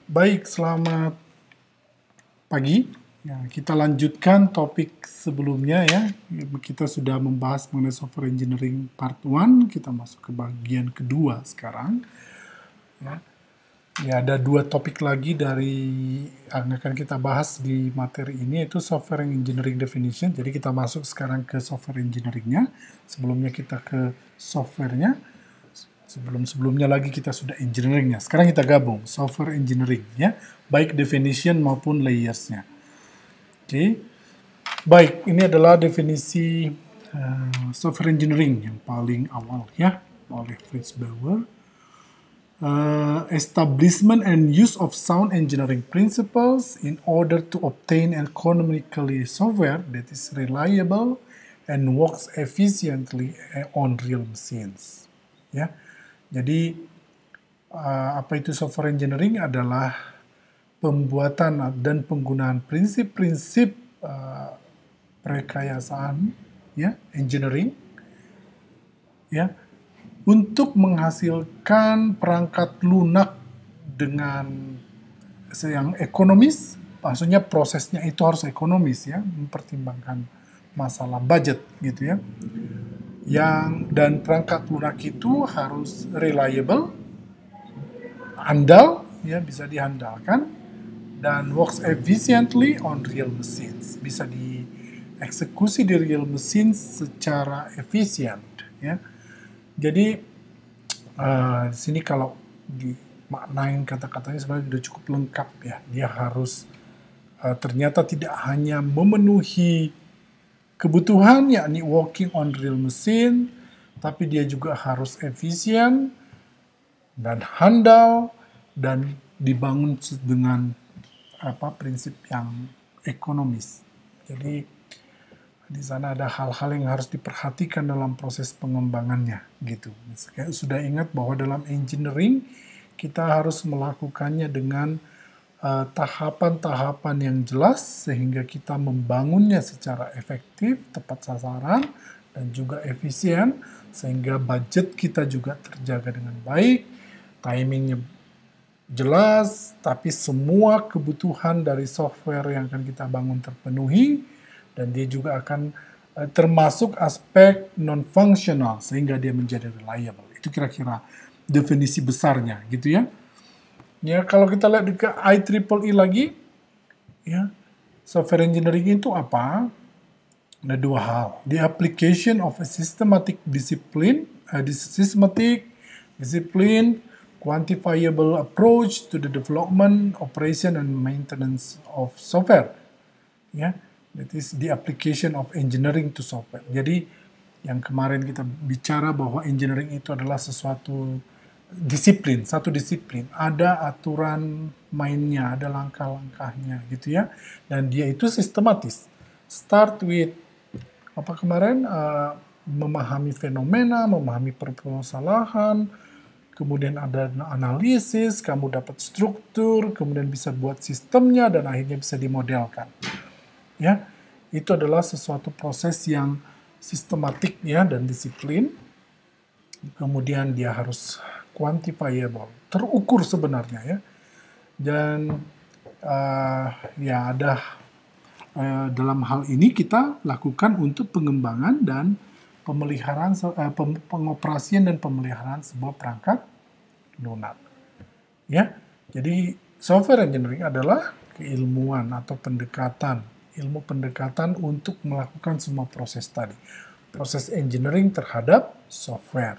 Baik, selamat pagi. Ya, kita lanjutkan topik sebelumnya ya. Kita sudah membahas mengenai software engineering part 1, kita masuk ke bagian kedua sekarang. Ya, ada dua topik lagi yang akan kita bahas di materi ini, yaitu software engineering definition. Jadi kita masuk sekarang ke software engineering-nya. Sebelumnya kita ke software-nya. Sebelum-sebelumnya lagi kita sudah engineering-nya. Sekarang kita gabung software engineering ya, baik definition maupun layers-nya. Oke. Baik, ini adalah definisi software engineering yang paling awal ya, oleh Fritz Bauer. Establishment and use of sound engineering principles in order to obtain economically software that is reliable and works efficiently on real machines. Ya, jadi apa itu software engineering adalah pembuatan dan penggunaan prinsip-prinsip perekayasaan, ya, engineering, ya, untuk menghasilkan perangkat lunak dengan yang ekonomis. Maksudnya prosesnya itu harus ekonomis ya, mempertimbangkan masalah budget gitu ya. Dan perangkat lunak itu harus reliable, andal ya, bisa diandalkan, dan works efficiently on real machines, bisa dieksekusi di real machines secara efisien ya. Jadi di sini kalau dimaknain kata-katanya sebenarnya sudah cukup lengkap ya. Dia harus ternyata tidak hanya memenuhi kebutuhan yakni working on real machine, tapi dia juga harus efisien dan handal dan dibangun dengan prinsip yang ekonomis. Jadi di sana ada hal-hal yang harus diperhatikan dalam proses pengembangannya gitu. Sudah ingat bahwa dalam engineering kita harus melakukannya dengan tahapan-tahapan yang jelas sehingga kita membangunnya secara efektif, tepat sasaran, dan juga efisien sehingga budget kita juga terjaga dengan baik, timingnya jelas, tapi semua kebutuhan dari software yang akan kita bangun terpenuhi, dan dia juga akan termasuk aspek non-functional sehingga dia menjadi reliable. Itu kira-kira definisi besarnya gitu ya. Ya, kalau kita lihat ke IEEE lagi, ya, software engineering itu apa? Ada dua hal. The application of a systematic discipline, quantifiable approach to the development, operation, and maintenance of software. Ya, that is the application of engineering to software. Jadi yang kemarin kita bicara bahwa engineering itu adalah satu disiplin, ada aturan mainnya, ada langkah-langkahnya gitu ya, dan dia itu sistematis. Start with memahami fenomena, memahami permasalahan, kemudian ada analisis, kamu dapat struktur, kemudian bisa buat sistemnya, dan akhirnya bisa dimodelkan. Ya, itu adalah sesuatu proses yang sistematik ya dan disiplin. Kemudian dia harus quantifiable, terukur sebenarnya ya. Dan ya ada dalam hal ini kita lakukan untuk pengembangan dan pemeliharaan, pengoperasian dan pemeliharaan sebuah perangkat lunak. Ya, jadi software engineering adalah keilmuan atau ilmu pendekatan untuk melakukan semua proses tadi. Proses engineering terhadap software.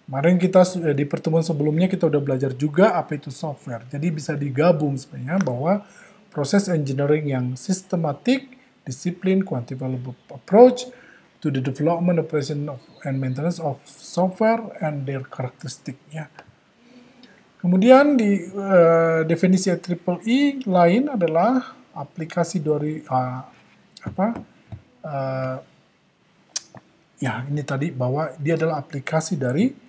Kemarin kita di pertemuan sebelumnya kita udah belajar juga apa itu software. Jadi bisa digabung sebenarnya bahwa proses engineering yang sistematik, disiplin, quantifiable approach to the development, operation, and maintenance of software and their characteristic. Ya. Kemudian di definisi IEEE lain adalah aplikasi dari ya ini tadi bahwa dia adalah aplikasi dari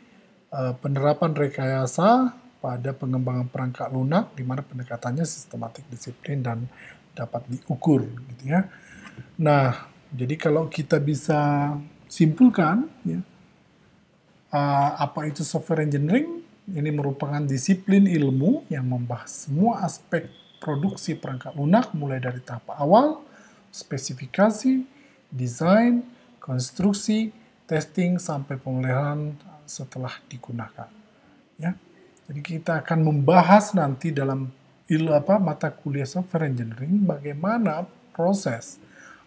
penerapan rekayasa pada pengembangan perangkat lunak di mana pendekatannya sistematik, disiplin, dan dapat diukur gitu ya. Nah, jadi kalau kita bisa simpulkan ya, apa itu software engineering? Ini merupakan disiplin ilmu yang membahas semua aspek produksi perangkat lunak mulai dari tahap awal, spesifikasi, desain, konstruksi, testing, sampai pemeliharaan setelah digunakan. Ya. Jadi kita akan membahas nanti dalam mata kuliah software engineering bagaimana proses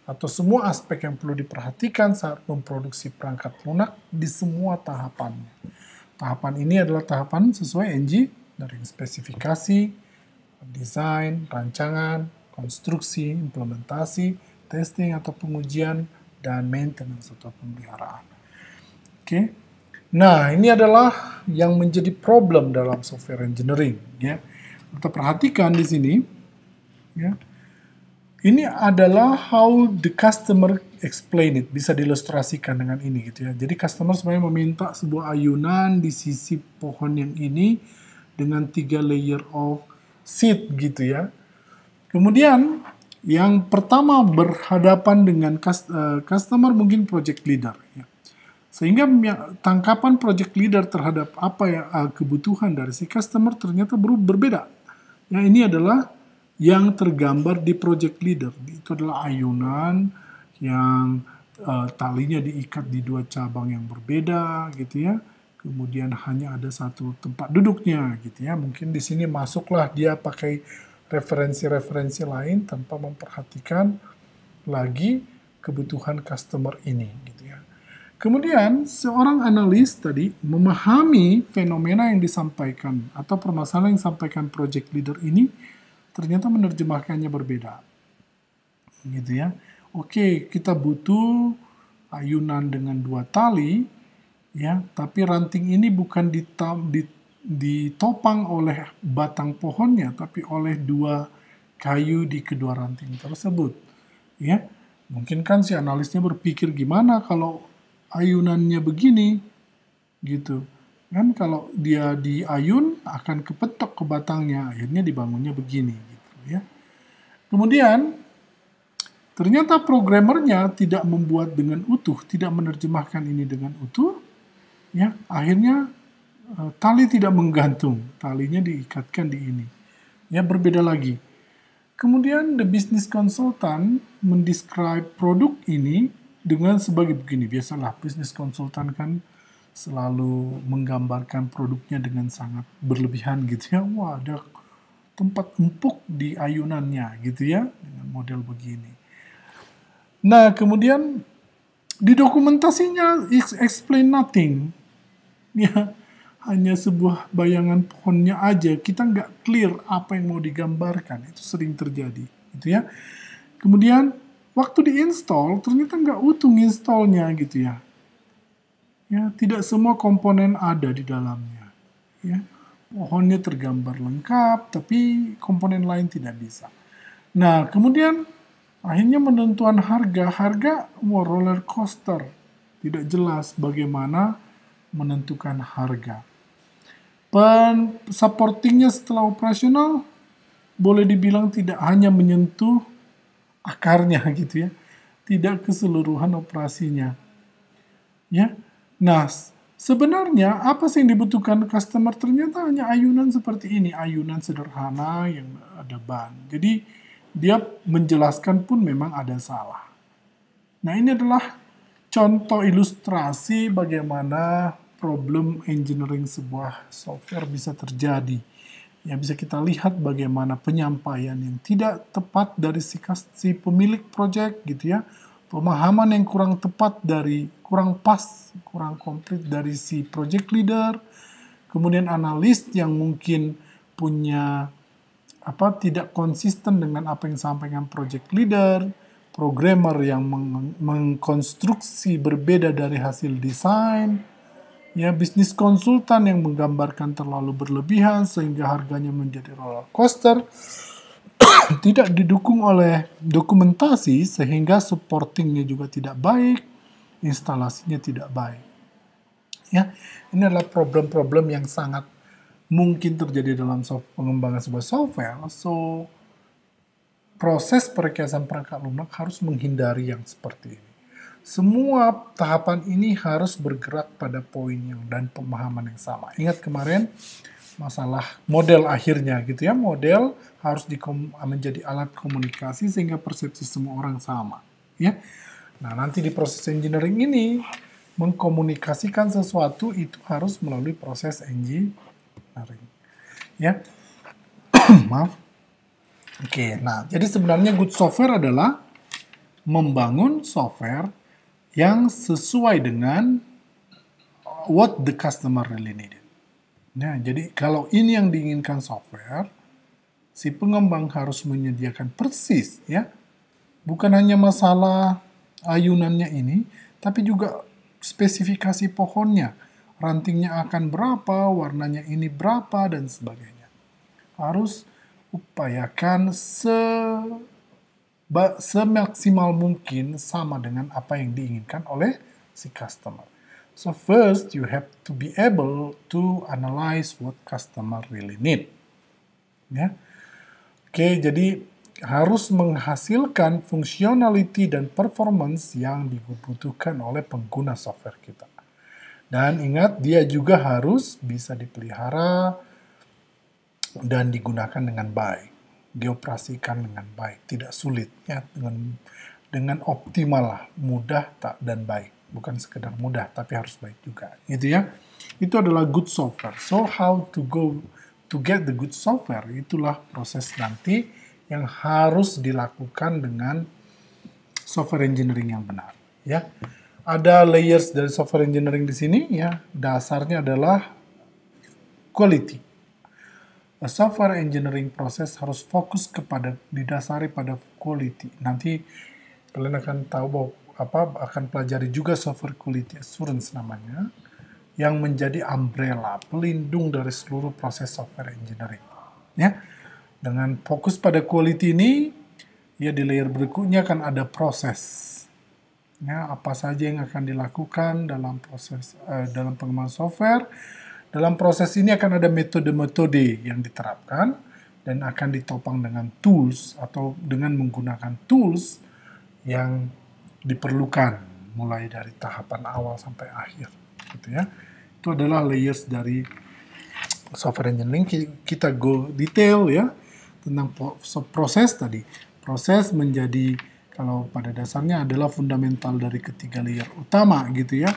atau semua aspek yang perlu diperhatikan saat memproduksi perangkat lunak di semua tahapannya. Tahapan ini adalah tahapan sesuai NG dari spesifikasi, desain, rancangan, konstruksi, implementasi, testing atau pengujian, dan maintenance atau pemeliharaan. Oke. Nah, ini adalah yang menjadi problem dalam software engineering. Ya. Kita perhatikan di sini. Ya. Ini adalah how the customer explain it. Bisa diilustrasikan dengan ini gitu ya. Jadi customer sebenarnya meminta sebuah ayunan di sisi pohon yang ini dengan 3 layer of seed gitu ya. Kemudian yang pertama berhadapan dengan customer mungkin project leader ya. Sehingga tangkapan project leader terhadap apa ya kebutuhan dari si customer ternyata berbeda. Ya, ini adalah yang tergambar di project leader. Itu adalah ayunan yang talinya diikat di 2 cabang yang berbeda gitu ya. Kemudian hanya ada 1 tempat duduknya gitu ya. Mungkin di sini masuklah dia pakai referensi-referensi lain tanpa memperhatikan lagi kebutuhan customer ini gitu ya. Kemudian seorang analis tadi memahami fenomena yang disampaikan atau permasalahan yang disampaikan project leader ini ternyata menerjemahkannya berbeda. Gitu ya. Oke, kita butuh ayunan dengan 2 tali, ya, tapi ranting ini bukan ditopang oleh batang pohonnya, tapi oleh 2 kayu di kedua ranting tersebut. Ya, mungkin kan si analisnya berpikir gimana kalau ayunannya begini, gitu. Kan kalau dia diayun akan kepetok ke batangnya, akhirnya dibangunnya begini gitu ya. Kemudian ternyata programmernya tidak membuat dengan utuh, tidak menerjemahkan ini dengan utuh, ya. Akhirnya tali tidak menggantung, talinya diikatkan di ini. Ya, berbeda lagi. Kemudian the business consultant mendescribe produk ini dengan sebagai begini. Biasalah business consultant kan selalu menggambarkan produknya dengan sangat berlebihan gitu ya. Wah, ada tempat empuk di ayunannya gitu ya, dengan model begini. Nah, kemudian di dokumentasinya explain nothing. Ya, hanya sebuah bayangan pohonnya aja. Kita nggak clear apa yang mau digambarkan. Itu sering terjadi gitu ya. Kemudian waktu diinstal ternyata nggak utuh installnya gitu ya. Ya, tidak semua komponen ada di dalamnya. Ya, pohonnya tergambar lengkap, tapi komponen lain tidak bisa. Nah, kemudian akhirnya penentuan harga roller coaster. Tidak jelas bagaimana menentukan harga. Supportingnya setelah operasional boleh dibilang tidak hanya menyentuh akarnya gitu ya, tidak keseluruhan operasinya. Ya. Nah, sebenarnya apa sih yang dibutuhkan customer? Ternyata hanya ayunan seperti ini, ayunan sederhana yang ada ban. Jadi dia menjelaskan pun memang ada salah. Nah, ini adalah contoh ilustrasi bagaimana problem engineering sebuah software bisa terjadi. Ya, bisa kita lihat bagaimana penyampaian yang tidak tepat dari si pemilik project gitu ya. Pemahaman yang kurang tepat kurang komplit dari si project leader, kemudian analis yang mungkin punya tidak konsisten dengan apa yang disampaikan project leader, programmer yang mengkonstruksi berbeda dari hasil desain, ya, bisnis konsultan yang menggambarkan terlalu berlebihan sehingga harganya menjadi roller coaster, tidak didukung oleh dokumentasi sehingga supportingnya juga tidak baik, instalasinya tidak baik. Ya, ini adalah problem-problem yang sangat mungkin terjadi dalam pengembangan sebuah software. So, proses perekyasan perangkat lunak harus menghindari yang seperti ini. Semua tahapan ini harus bergerak pada poin dan pemahaman yang sama. Ingat kemarin masalah model akhirnya gitu ya, model harus menjadi alat komunikasi sehingga persepsi semua orang sama. Ya, nah nanti di proses engineering ini mengkomunikasikan sesuatu itu harus melalui proses engineering. Ya, maaf. Oke, nah jadi sebenarnya good software adalah membangun software yang sesuai dengan what the customer really needed. Nah, jadi kalau ini yang diinginkan software, si pengembang harus menyediakan persis, ya. Bukan hanya masalah ayunannya ini, tapi juga spesifikasi pohonnya. Rantingnya akan berapa, warnanya ini berapa, dan sebagainya. Harus upayakan semaksimal mungkin sama dengan apa yang diinginkan oleh si customer. So first, you have to be able to analyze what customer really need. Ya. Oke, jadi harus menghasilkan functionality dan performance yang dibutuhkan oleh pengguna software kita. Dan ingat, dia juga harus bisa dipelihara dan digunakan dengan baik. Dioperasikan dengan baik, tidak sulit, ya, dengan optimal lah, mudah dan baik, bukan sekedar mudah tapi harus baik juga, gitu ya. Itu adalah good software. So how to go to get the good software, itulah proses nanti yang harus dilakukan dengan software engineering yang benar, ya. Ada layers dari software engineering di sini, ya. Dasarnya adalah quality. A software engineering proses harus fokus didasari pada quality. Nanti kalian akan tahu bahwa akan pelajari juga software quality assurance namanya, yang menjadi umbrella, pelindung dari seluruh proses software engineering. Ya, dengan fokus pada quality ini, ya di layer berikutnya akan ada proses. Ya, apa saja yang akan dilakukan dalam proses dalam pengembangan software. Dalam proses ini akan ada metode-metode yang diterapkan dan akan ditopang dengan tools atau dengan menggunakan tools yang diperlukan mulai dari tahapan awal sampai akhir, gitu ya. Itu adalah layers dari software engineering. Kita go detail ya tentang proses tadi. Proses menjadi, kalau pada dasarnya adalah fundamental dari ketiga layer utama, gitu ya.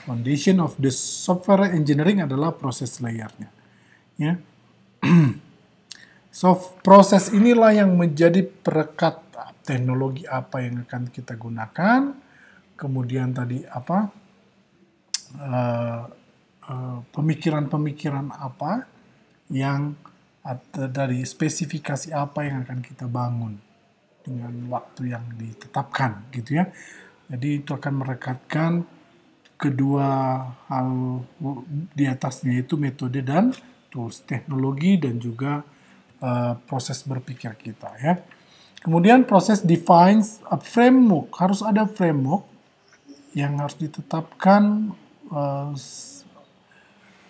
Foundation of the software engineering adalah proses layernya. Ya. So, proses inilah yang menjadi perekat teknologi apa yang akan kita gunakan. Kemudian tadi apa? Pemikiran-pemikiran apa yang dari spesifikasi apa yang akan kita bangun dengan waktu yang ditetapkan, gitu ya. Jadi itu akan merekatkan kedua hal di atasnya, yaitu metode dan tools, teknologi dan juga proses berpikir kita, ya. Kemudian proses defines a framework, harus ada framework yang harus ditetapkan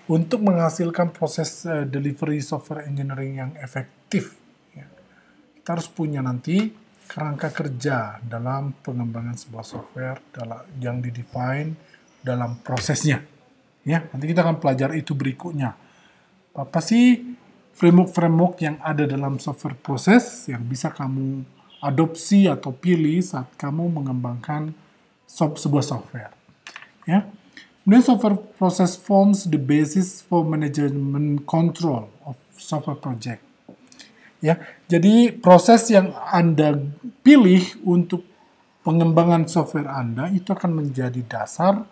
untuk menghasilkan proses delivery software engineering yang efektif. Ya. Kita harus punya nanti kerangka kerja dalam pengembangan sebuah software yang didefine dalam prosesnya. Ya, nanti kita akan pelajari itu berikutnya. Apa sih framework-framework yang ada dalam software proses yang bisa kamu adopsi atau pilih saat kamu mengembangkan sebuah software. Ya. Kemudian software process forms the basis for management control of software project. Ya, jadi proses yang Anda pilih untuk pengembangan software Anda itu akan menjadi dasar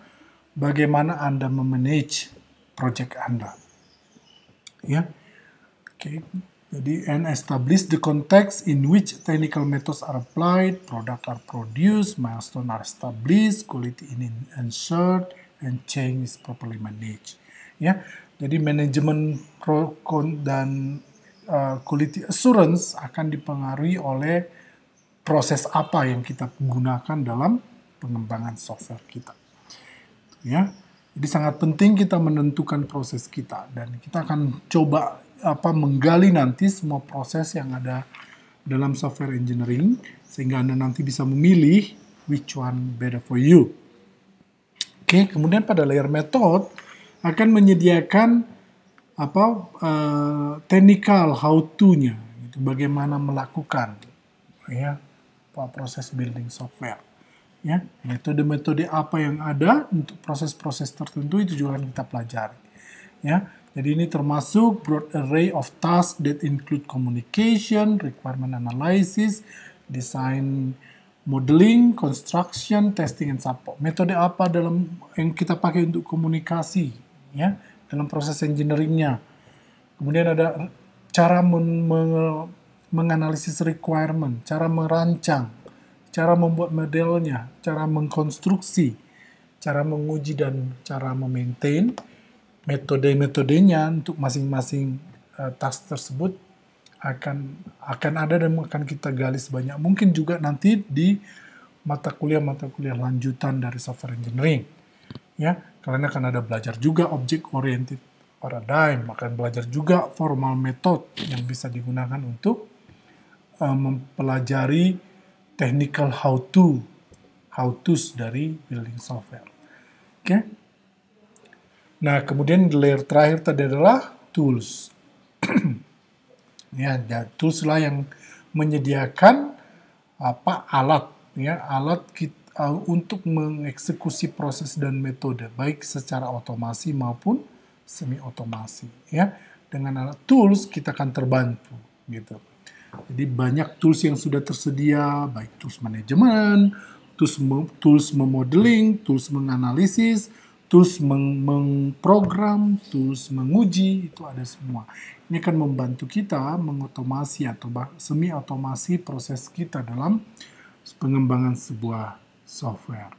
bagaimana Anda memanage project Anda. Ya. Oke. Jadi, and establish the context in which technical methods are applied, product are produced, milestones are established, quality is ensured, and change is properly managed. Ya. Jadi, manajemen dan quality assurance akan dipengaruhi oleh proses apa yang kita gunakan dalam pengembangan software kita. Ya, jadi sangat penting kita menentukan proses kita dan kita akan coba menggali nanti semua proses yang ada dalam software engineering sehingga Anda nanti bisa memilih which one better for you. Oke, kemudian pada layer method akan menyediakan technical how to-nya, gitu, bagaimana melakukan ya proses building software. Ya, metode-metode apa yang ada untuk proses-proses tertentu itu juga akan kita pelajari. Ya, jadi ini termasuk broad array of tasks that include communication, requirement analysis, design modeling, construction, testing, and support. Metode apa yang kita pakai untuk komunikasi, ya, dalam proses engineering-nya. Kemudian ada cara menganalisis requirement, cara merancang, cara membuat modelnya, cara mengkonstruksi, cara menguji, dan cara memaintain. Metode-metodenya untuk masing-masing task tersebut akan ada dan akan kita gali sebanyak mungkin juga nanti di mata kuliah lanjutan dari software engineering. Ya, kalian akan ada belajar juga object oriented paradigm, akan belajar juga formal method yang bisa digunakan untuk mempelajari technical how-tos dari building software. Oke. Nah, kemudian layer terakhir tadi adalah tools. Ya, tools lah yang menyediakan alat kita untuk mengeksekusi proses dan metode baik secara otomasi maupun semi otomasi. Ya, dengan alat tools kita akan terbantu, gitu. Jadi banyak tools yang sudah tersedia, baik tools manajemen, tools memodeling, tools menganalisis, tools mengprogram, tools menguji, itu ada semua. Ini akan membantu kita mengotomasi atau semi otomasi proses kita dalam pengembangan sebuah software.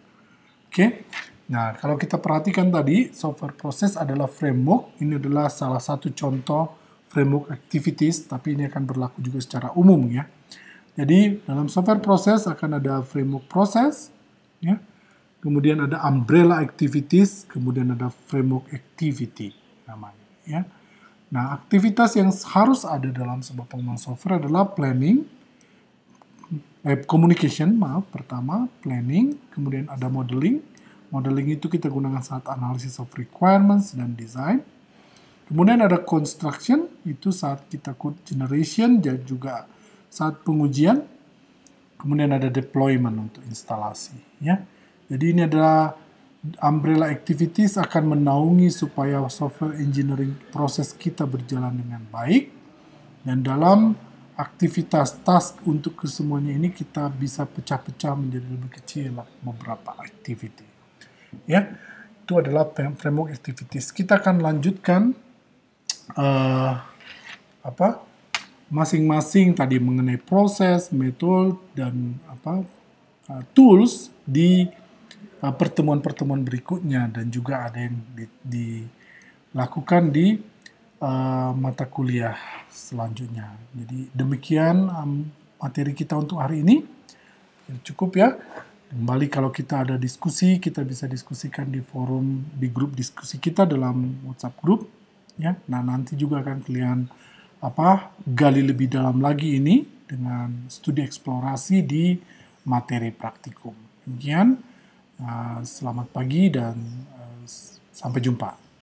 Oke. Nah, kalau kita perhatikan tadi, software process adalah framework. Ini adalah salah satu contoh framework activities, tapi ini akan berlaku juga secara umum, ya. Jadi, dalam software process akan ada framework process, ya. Kemudian ada umbrella activities, kemudian ada framework activity namanya, ya. Nah, aktivitas yang harus ada dalam sebuah pengembangan software adalah pertama planning, kemudian ada modeling. Modeling itu kita gunakan saat analysis of requirements dan design. Kemudian ada construction, itu saat kita code generation dan juga saat pengujian. Kemudian ada deployment untuk instalasi, ya. Jadi ini adalah umbrella activities akan menaungi supaya software engineering proses kita berjalan dengan baik. Dan dalam aktivitas task untuk kesemuanya ini kita bisa pecah-pecah menjadi lebih kecil beberapa activity. Ya, itu adalah framework activities. Kita akan lanjutkan masing-masing tadi mengenai proses, metode, dan tools di pertemuan-pertemuan berikutnya, dan juga ada yang dilakukan di mata kuliah selanjutnya. Jadi demikian materi kita untuk hari ini. Cukup, ya. Kembali kalau kita ada diskusi, kita bisa diskusikan di forum, di grup diskusi kita dalam WhatsApp group. Ya, nah nanti juga akan kalian gali lebih dalam lagi ini dengan studi eksplorasi di materi praktikum. Demikian, selamat pagi dan sampai jumpa.